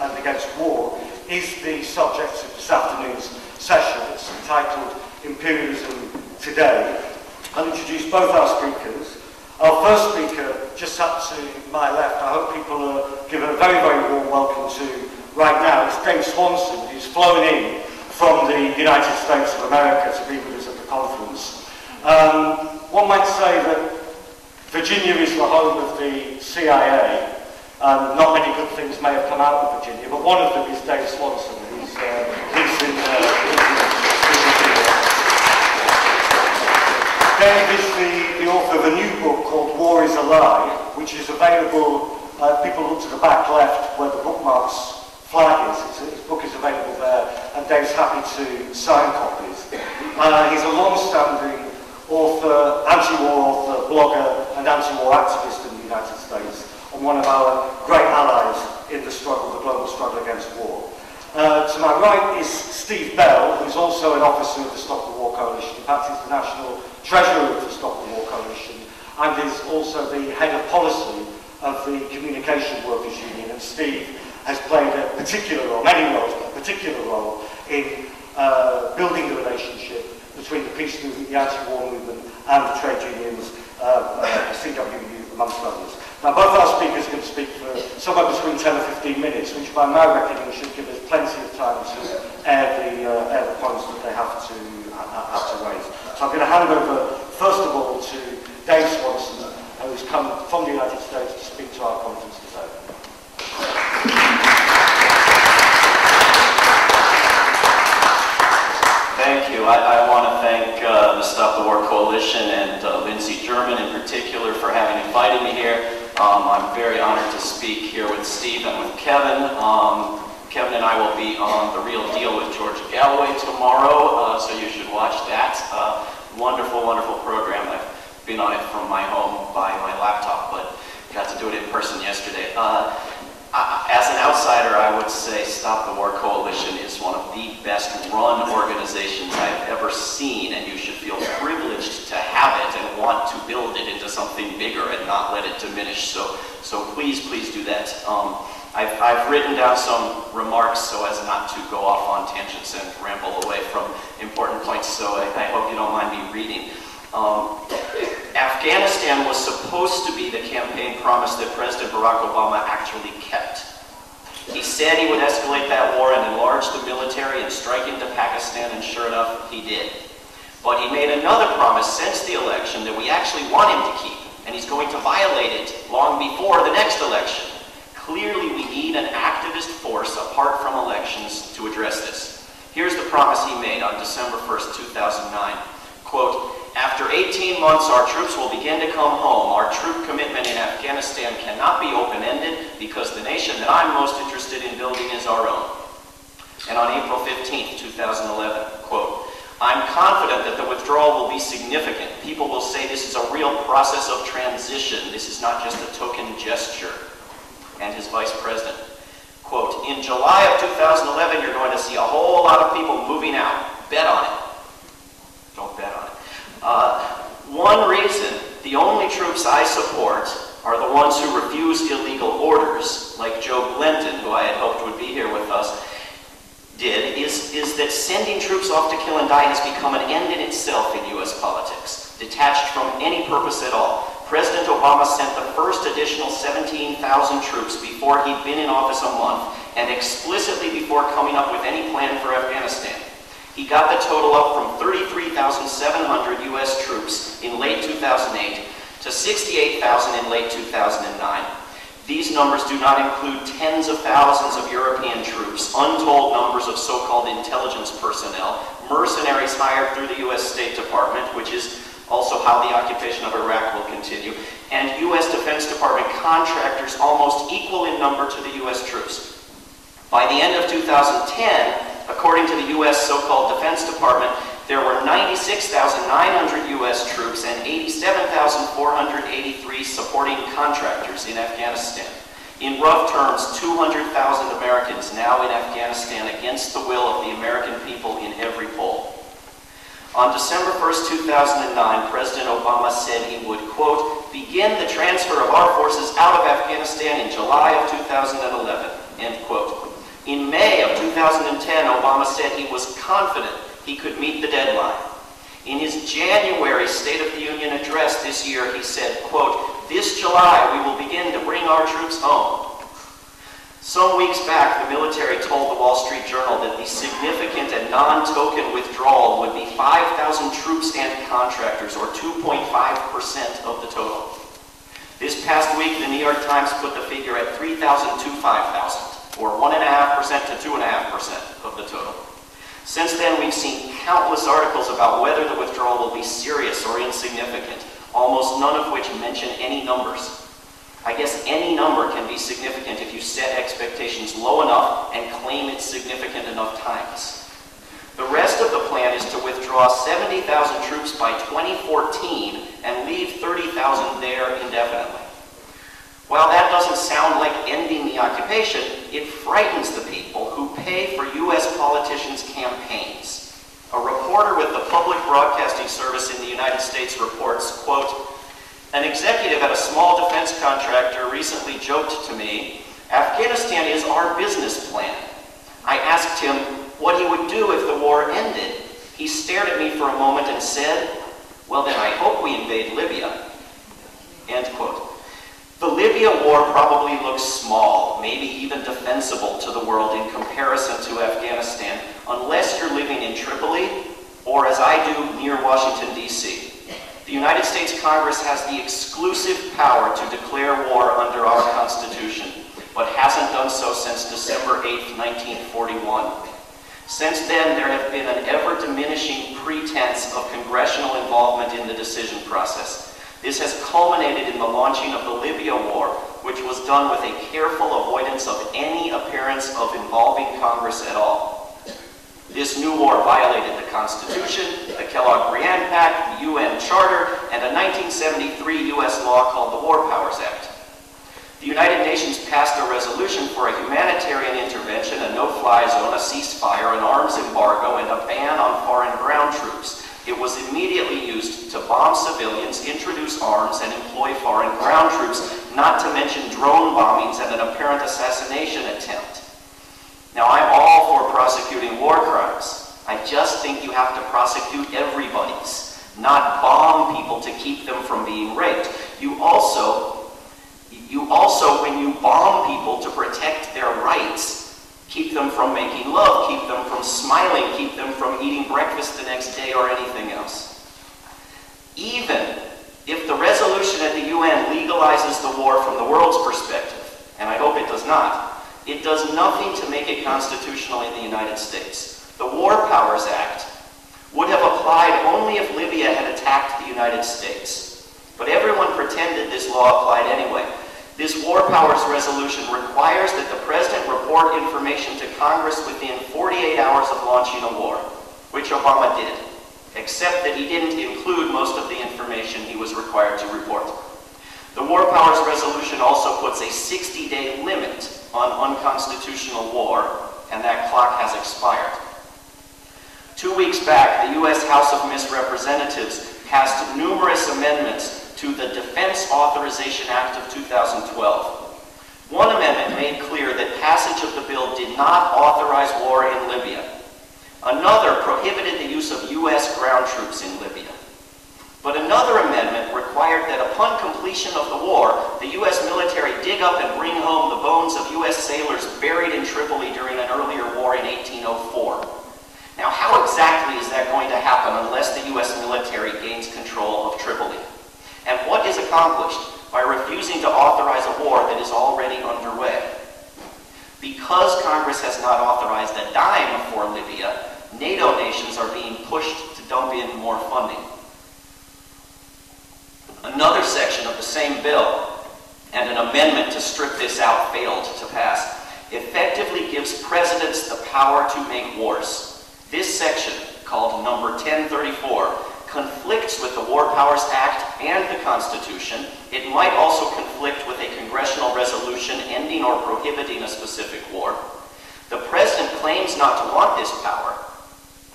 and against war is the subject of this afternoon's session. It's entitled Imperialism Today. I'll introduce both our speakers. Our first speaker, just up to my left, I hope people are given a very, very warm welcome to right now. It's Dave Swanson, who's flown in from the United States of America to be with us at the conference. One might say that Virginia is the home of the CIA. Not many good things may have come out of Virginia, but one of them is Dave Swanson. He's in Virginia. Dave is the author of a new book called War is a Lie, which is available, people look to the back left where the bookmarks flag is. His book is available there, and Dave's happy to sign copies. He's a long-standing author, anti-war author, blogger, and anti-war activist in the United States, and one of our great allies in the struggle, the global struggle against war. To my right is Steve Bell, who's also an officer of the Stop the War Coalition. In fact, he's the National Treasurer of the Stop the War Coalition, and is also the head of policy of the Communication Workers Union. And Steve has played a particular role, many roles, but a particular role in building the relationship between the peace movement, the anti-war movement, and the trade unions, CWU, amongst others. Now, both our speakers are going to speak for somewhere between 10 or 15 minutes, which by my reckoning should give us plenty of time to air the points that they have to raise. So I'm going to hand over, first of all, to Dave Swanson, who's come from the United States to speak to our conference today. Thank you. I want to thank the Stop the War Coalition and Lindsay German in particular for having invited me here. I'm very honored to speak here with Steve and with Kevin. Kevin and I will be on The Real Deal with George Galloway tomorrow, so you should watch that. Wonderful, wonderful program. I've been on it from my home by my laptop, but got to do it in person yesterday. As an outsider, I would say Stop the War Coalition is one of the best run organizations I've ever seen, and you should feel privileged to have it and want to build it into something bigger and not let it diminish. So please do that. I've written down some remarks so as not to go off on tangents and ramble away from important points, so I hope you don't mind me reading. Afghanistan was supposed to be the campaign promise that President Barack Obama actually kept. He said he would escalate that war and enlarge the military and strike into Pakistan, and sure enough, he did. But he made another promise since the election that we actually want him to keep, and he's going to violate it long before the next election. Clearly, we need an activist force apart from elections to address this. Here's the promise he made on December 1st, 2009. Quote, "After 18 months, our troops will begin to come home. Our troop commitment in Afghanistan cannot be open-ended because the nation that I'm most interested in building is our own." And on April 15th, 2011, quote, "I'm confident that the withdrawal will be significant. People will say this is a real process of transition. This is not just a token gesture." And his vice president, quote, "In July of 2011, you're going to see a whole lot of people moving out. Bet on it." Don't bet on it. One reason the only troops I support are the ones who refuse illegal orders, like Joe Glenton, who I had hoped would be here with us, did, is that sending troops off to kill and die has become an end in itself in U.S. politics, detached from any purpose at all. President Obama sent the first additional 17,000 troops before he'd been in office a month, and explicitly before coming up with any plan for Afghanistan. He got the total up from 33,700 U.S. troops in late 2008 to 68,000 in late 2009. These numbers do not include tens of thousands of European troops, untold numbers of so-called intelligence personnel, mercenaries hired through the U.S. State Department, which is also how the occupation of Iraq will continue, and U.S. Defense Department contractors almost equal in number to the U.S. troops. By the end of 2010, according to the U.S. so-called Defense Department, there were 96,900 U.S. troops and 87,483 supporting contractors in Afghanistan. In rough terms, 200,000 Americans now in Afghanistan against the will of the American people in every poll. On December 1st, 2009, President Obama said he would, quote, "begin the transfer of our forces out of Afghanistan in July of 2011, end quote. 2010, Obama said he was confident he could meet the deadline. In his January State of the Union address this year, he said, quote, "This July we will begin to bring our troops home." Some weeks back, the military told the Wall Street Journal that the significant and non-token withdrawal would be 5,000 troops and contractors, or 2.5% of the total. This past week, the New York Times put the figure at 3,000 to 5,000, or 1.5% to 2.5% of the total. Since then, we've seen countless articles about whether the withdrawal will be serious or insignificant, almost none of which mention any numbers. I guess any number can be significant if you set expectations low enough and claim it's significant enough times. The rest of the plan is to withdraw 70,000 troops by 2014 and leave 30,000 there indefinitely. While that doesn't sound like ending the occupation, it frightens the people who pay for U.S. politicians' campaigns. A reporter with the Public Broadcasting Service in the United States reports, quote, "An executive at a small defense contractor recently joked to me, 'Afghanistan is our business plan.' I asked him what he would do if the war ended. He stared at me for a moment and said, 'Well, then I hope we invade Libya.'" End quote. The Libya war probably looks small, maybe even defensible to the world in comparison to Afghanistan, unless you're living in Tripoli or, as I do, near Washington, D.C. The United States Congress has the exclusive power to declare war under our Constitution, but hasn't done so since December 8, 1941. Since then, there have been an ever-diminishing pretense of congressional involvement in the decision process. This has culminated in the launching of the Libya War, which was done with a careful avoidance of any appearance of involving Congress at all. This new war violated the Constitution, the Kellogg-Briand Pact, the UN Charter, and a 1973 U.S. law called the War Powers Act. The United Nations passed a resolution for a humanitarian intervention, a no-fly zone, a ceasefire, an arms embargo, and a ban on foreign ground troops. It was immediately used to bomb civilians, introduce arms, and employ foreign ground troops, not to mention drone bombings and an apparent assassination attempt. Now, I'm all for prosecuting war crimes. I just think you have to prosecute everybody's, not bomb people to keep them from being raped. You also, when you bomb people to protect their rights, keep them from making love, keep them from smiling, keep them from eating breakfast the next day or anything else. Even if the resolution at the UN legalizes the war from the world's perspective, and I hope it does not, it does nothing to make it constitutional in the United States. The War Powers Act would have applied only if Libya had attacked the United States. But everyone pretended this law applied anyway. This War Powers Resolution requires that the President report information to Congress within 48 hours of launching a war, which Obama did, except that he didn't include most of the information he was required to report. The War Powers Resolution also puts a 60-day limit on unconstitutional war, and that clock has expired. 2 weeks back, the U.S. House of Representatives passed numerous amendments to the Defense Authorization Act of 2012. One amendment made clear that passage of the bill did not authorize war in Libya. Another prohibited the use of U.S. ground troops in Libya. But another amendment required that upon completion of the war, the U.S. military dig up and bring home the bones of U.S. sailors buried in Tripoli during an earlier war in 1804. Now, how exactly is that going to happen unless the U.S. military gains control of Tripoli? And what is accomplished by refusing to authorize a war that is already underway? Because Congress has not authorized a dime for Libya, NATO nations are being pushed to dump in more funding. Another section of the same bill, and an amendment to strip this out failed to pass, effectively gives presidents the power to make wars. This section, called number 1034, conflicts with the War Powers Act and the Constitution. It might also conflict with a congressional resolution ending or prohibiting a specific war. The president claims not to want this power,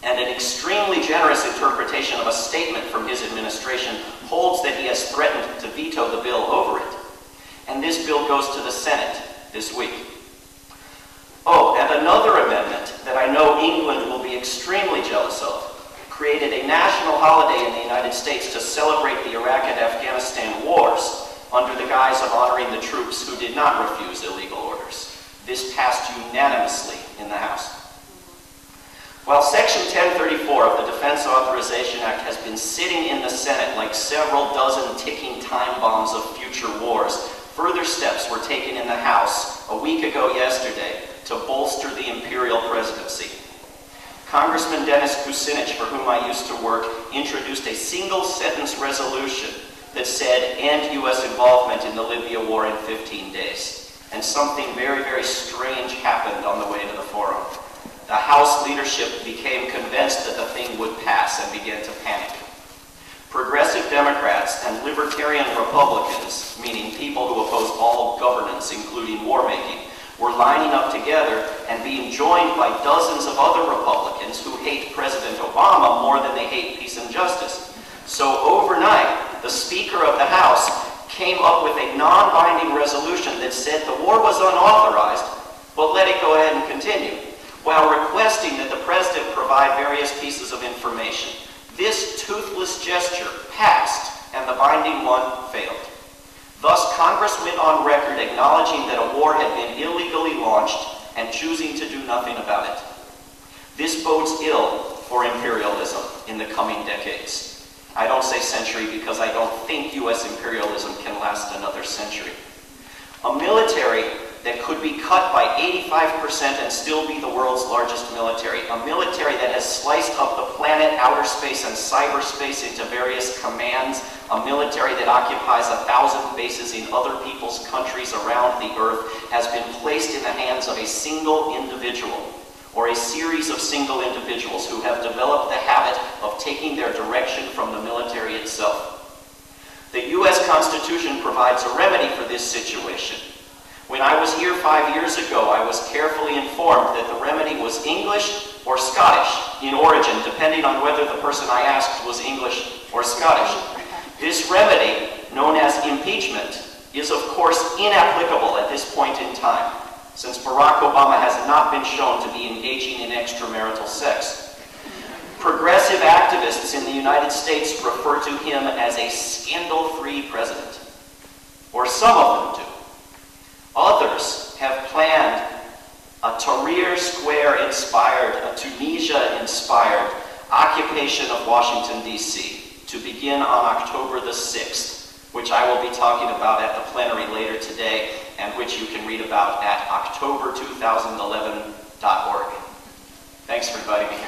and an extremely generous interpretation of a statement from his administration holds that he has threatened to veto the bill over it. And this bill goes to the Senate this week. Oh, and another amendment know England will be extremely jealous of, created a national holiday in the United States to celebrate the Iraq and Afghanistan wars under the guise of honoring the troops who did not refuse illegal orders. This passed unanimously in the House. While Section 1034 of the Defense Authorization Act has been sitting in the Senate like several dozen ticking time bombs of future wars, further steps were taken in the House a week ago yesterday to bolster the imperial presidency. Congressman Dennis Kucinich, for whom I used to work, introduced a single-sentence resolution that said, "End U.S. involvement in the Libya War in 15 days." And something very, very strange happened on the way to the forum. The House leadership became convinced that the thing would pass and began to panic. Progressive Democrats and libertarian Republicans, meaning people who oppose all governance, including war-making, were lining up together and being joined by dozens of other Republicans who hate President Obama more than they hate peace and justice. So overnight, the Speaker of the House came up with a non-binding resolution that said the war was unauthorized, but let it go ahead and continue, while requesting that the President provide various pieces of information. This toothless gesture passed, and the binding one failed. Thus, Congress went on record acknowledging that a war had been illegally launched and choosing to do nothing about it. This bodes ill for imperialism in the coming decades. I don't say century because I don't think U.S. imperialism can last another century. A military that could be cut by 85% and still be the world's largest military. A military that has sliced up the planet, outer space, and cyberspace into various commands. A military that occupies 1,000 bases in other people's countries around the earth has been placed in the hands of a single individual or a series of single individuals who have developed the habit of taking their direction from the military itself. The U.S. Constitution provides a remedy for this situation. When I was here 5 years ago, I was carefully informed that the remedy was English or Scottish in origin, depending on whether the person I asked was English or Scottish. This remedy, known as impeachment, is of course inapplicable at this point in time, since Barack Obama has not been shown to be engaging in extramarital sex. Progressive activists in the United States refer to him as a scandal-free president, or some of them do. Others have planned a Tahrir Square-inspired, a Tunisia-inspired occupation of Washington, D.C. to begin on October the 6th, which I will be talking about at the plenary later today, and which you can read about at october2011.org. Thanks for inviting me.